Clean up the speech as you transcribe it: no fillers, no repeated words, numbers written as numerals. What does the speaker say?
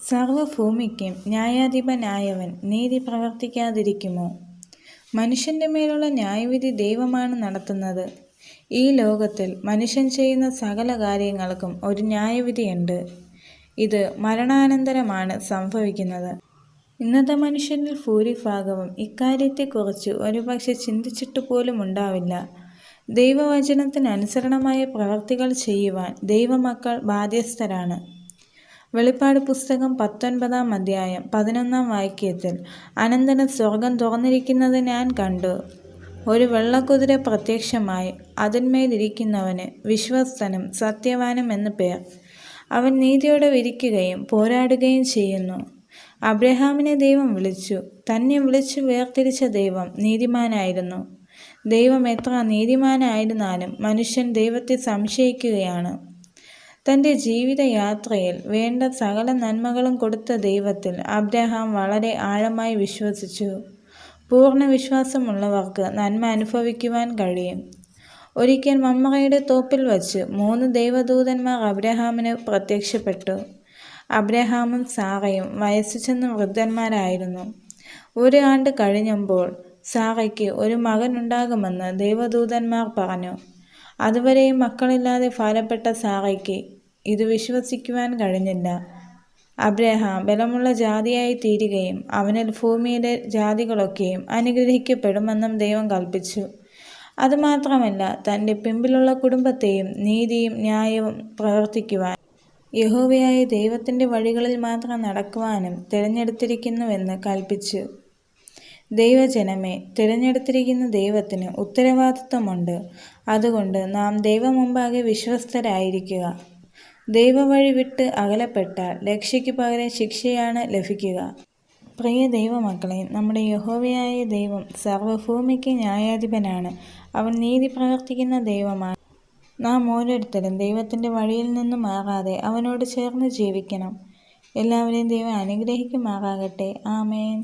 സർവഭൂമിക്കും ന്യായാധിപനായവൻ നീതി പ്രവർത്തിക്കാതിരിക്കുമോ? മനുഷ്യന്റെ മേലുള്ള ന്യായവിധി ദൈവമാണ് നടത്തുന്നത്. ഈ ലോകത്തിൽ മനുഷ്യൻ ചെയ്യുന്ന സകല കാര്യങ്ങൾക്കും ഒരു ന്യായവിധിയുണ്ട്. ഇത് മരണാനന്തരമാണ് സംഭവിക്കുന്നത്. ഇന്നത്തെ മനുഷ്യരിൽ ഭൂരിഭാഗവും ഇക്കാര്യത്തെക്കുറിച്ച് ഒരുപക്ഷെ ചിന്തിച്ചിട്ട് പോലും ഉണ്ടാവില്ല. ദൈവവചനത്തിന് അനുസരണമായ പ്രവർത്തികൾ ചെയ്യുവാൻ ദൈവമക്കൾ ബാധ്യസ്ഥരാണ്. വെളിപ്പാട് പുസ്തകം 19-ാം അധ്യായം 11-ാം വാക്യത്തിൽ, അനന്തരം സ്വർഗം തുറന്നിരിക്കുന്നത് ഞാൻ കണ്ടു. ഒരു വെള്ളക്കുതിര പ്രത്യക്ഷമായി. അതിന്മേലിരിക്കുന്നവന് വിശ്വസ്തനും സത്യവാനും എന്ന് പേർ. അവൻ നീതിയോടെ വിധിക്കുകയും പോരാടുകയും ചെയ്യുന്നു. അബ്രഹാമിനെ ദൈവം വിളിച്ചു. തന്നെ വിളിച്ചു വേർതിരിച്ച ദൈവം നീതിമാനായിരുന്നു. ദൈവം എത്ര നീതിമാനായിരുന്നാലും മനുഷ്യൻ ദൈവത്തെ സംശയിക്കുകയാണ്. തൻ്റെ ജീവിതയാത്രയിൽ വേണ്ട സകല നന്മകളും കൊടുത്ത ദൈവത്തിൽ അബ്രഹാം വളരെ ആഴമായി വിശ്വസിച്ചു. പൂർണ്ണ വിശ്വാസമുള്ളവർക്ക് നന്മ അനുഭവിക്കുവാൻ കഴിയും. ഒരിക്കൽ മമ്രയുടെ തോപ്പിൽ വച്ച് 3 ദൈവദൂതന്മാർ അബ്രഹാമിന് പ്രത്യക്ഷപ്പെട്ടു. അബ്രഹാമും സാറയും വയസ്സു ചെന്ന വൃദ്ധന്മാരായിരുന്നു. 1 ആണ്ട് കഴിഞ്ഞപ്പോൾ സാറയ്ക്ക് ഒരു മകനുണ്ടാകുമെന്ന് ദൈവദൂതന്മാർ പറഞ്ഞു. അതുവരെയും മക്കളില്ലാതെ ഭാരപ്പെട്ട സാറയ്ക്ക് ഇത് വിശ്വസിക്കുവാൻ കഴിഞ്ഞില്ല. അബ്രഹാം ബലമുള്ള ജാതിയായി തീരുകയും അവനിൽ ഭൂമിയിലെ ജാതികളൊക്കെയും അനുഗ്രഹിക്കപ്പെടുമെന്നും ദൈവം കൽപ്പിച്ചു. അതുമാത്രമല്ല, തൻ്റെ പിമ്പിലുള്ള കുടുംബത്തെയും നീതിയും ന്യായവും പ്രവർത്തിക്കുവാൻ യഹോവയായ ദൈവത്തിൻ്റെ വഴികളിൽ മാത്രം നടക്കുവാനും തിരഞ്ഞെടുത്തിരിക്കുന്നുവെന്ന് കൽപ്പിച്ചു. ദൈവജനമേ, തിരഞ്ഞെടുത്തിരിക്കുന്ന ദൈവത്തിന് ഉത്തരവാദിത്വമുണ്ട്. അതുകൊണ്ട് നാം ദൈവമുമ്പാകെ വിശ്വസ്തരായിരിക്കുക. ദൈവവഴി വിട്ട് അകലപ്പെട്ടാൽ രക്ഷയ്ക്ക് പകരം ശിക്ഷയാണ് ലഭിക്കുക. പ്രിയ ദൈവമക്കളെ, നമ്മുടെ യഹോവയായ ദൈവം സർവഭൂമിക്ക് ന്യായാധിപനാണ്. അവൻ നീതി പ്രവർത്തിക്കുന്ന ദൈവമാണ്. നാം ഓരോരുത്തരും ദൈവത്തിൻ്റെ വഴിയിൽ നിന്നും മാറാതെ അവനോട് ചേർന്ന് ജീവിക്കണം. എല്ലാവരെയും ദൈവം അനുഗ്രഹിക്കുമാറാകട്ടെ. ആമേൻ.